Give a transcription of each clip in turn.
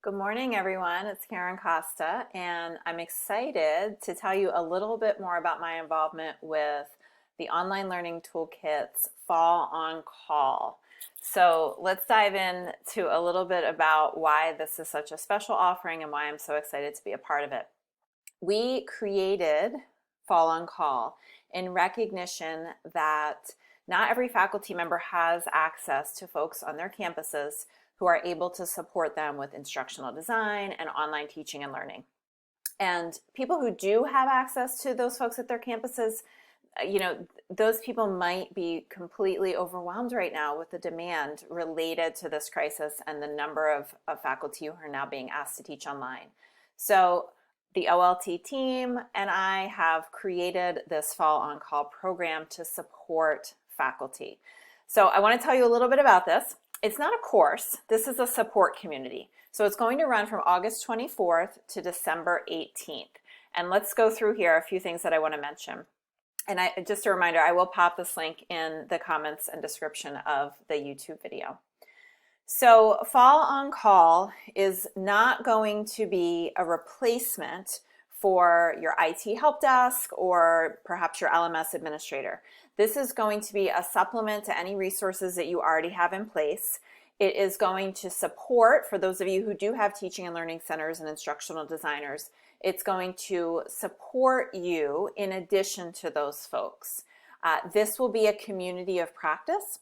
Good morning, everyone. It's Karen Costa, and I'm excited to tell you a little bit more about my involvement with the Online Learning Toolkit's Fall on Call. So let's dive into a little bit about why this is such a special offering and why I'm so excited to be a part of it. We created Fall on Call in recognition that not every faculty member has access to folks on their campuses who are able to support them with instructional design and online teaching and learning. And people who do have access to those folks at their campuses, those people might be completely overwhelmed right now with the demand related to this crisis and the number of faculty who are now being asked to teach online. So the OLT team and I have created this Fall on Call program to support faculty. So I want to tell you a little bit about this. It's not a course, this is a support community. So it's going to run from August 24th to December 18th. And let's go through here a few things that I want to mention. And just a reminder, I will pop this link in the comments and description of the YouTube video. So Fall on Call is not going to be a replacement for your IT help desk or perhaps your LMS administrator. This is going to be a supplement to any resources that you already have in place. It is going to support, for those of you who do have teaching and learning centers and instructional designers, it's going to support you in addition to those folks. This will be a community of practice.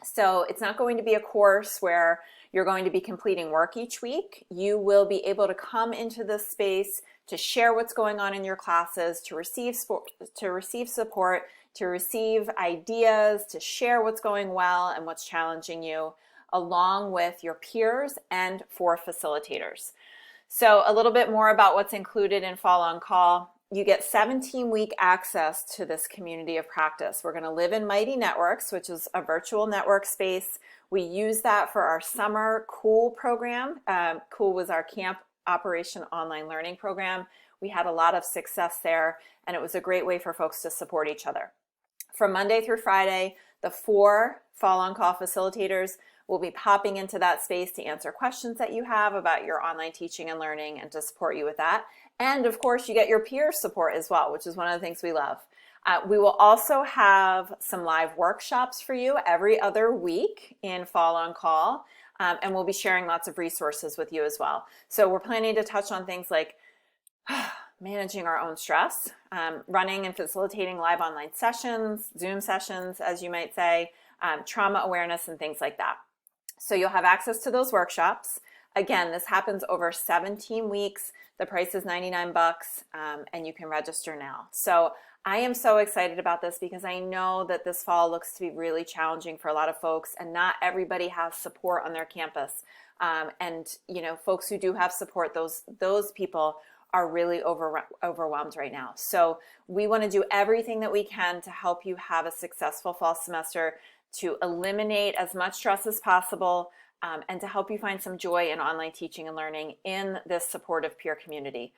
So it's not going to be a course where you're going to be completing work each week. You will be able to come into this space to share what's going on in your classes, to receive support, to receive ideas, to share what's going well and what's challenging you, along with your peers and for facilitators. So a little bit more about what's included in Fall on Call. You get 17-week access to this community of practice. We're going to live in Mighty Networks, which is a virtual network space. We use that for our summer COOL program. COOL was our Camp Operation Online Learning program. We had a lot of success there, and it was a great way for folks to support each other. From Monday through Friday, the 4 Fall on Call facilitators will be popping into that space to answer questions that you have about your online teaching and learning and to support you with that. And of course, you get your peer support as well, which is one of the things we love. We will also have some live workshops for you every other week in Fall on Call, and we'll be sharing lots of resources with you as well. So we're planning to touch on things like managing our own stress, running and facilitating live online sessions, Zoom sessions, as you might say, trauma awareness and things like that. So you'll have access to those workshops. Again, this happens over 17 weeks. The price is $99, and you can register now. So I am so excited about this because I know that this fall looks to be really challenging for a lot of folks, and not everybody has support on their campus. And folks who do have support, those people are really overwhelmed right now. So we want to do everything that we can to help you have a successful fall semester, to eliminate as much stress as possible, and to help you find some joy in online teaching and learning in this supportive peer community.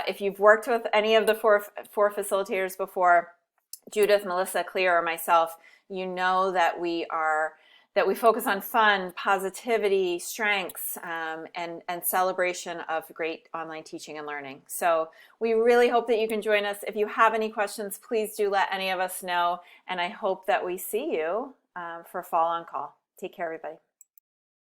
If you've worked with any of the four facilitators before, Judith, Melissa, Clea, or myself, you know that we focus on fun, positivity, strengths, and celebration of great online teaching and learning. So we really hope that you can join us. If you have any questions, please do let any of us know, and I hope that we see you for Fall on Call. Take care, everybody.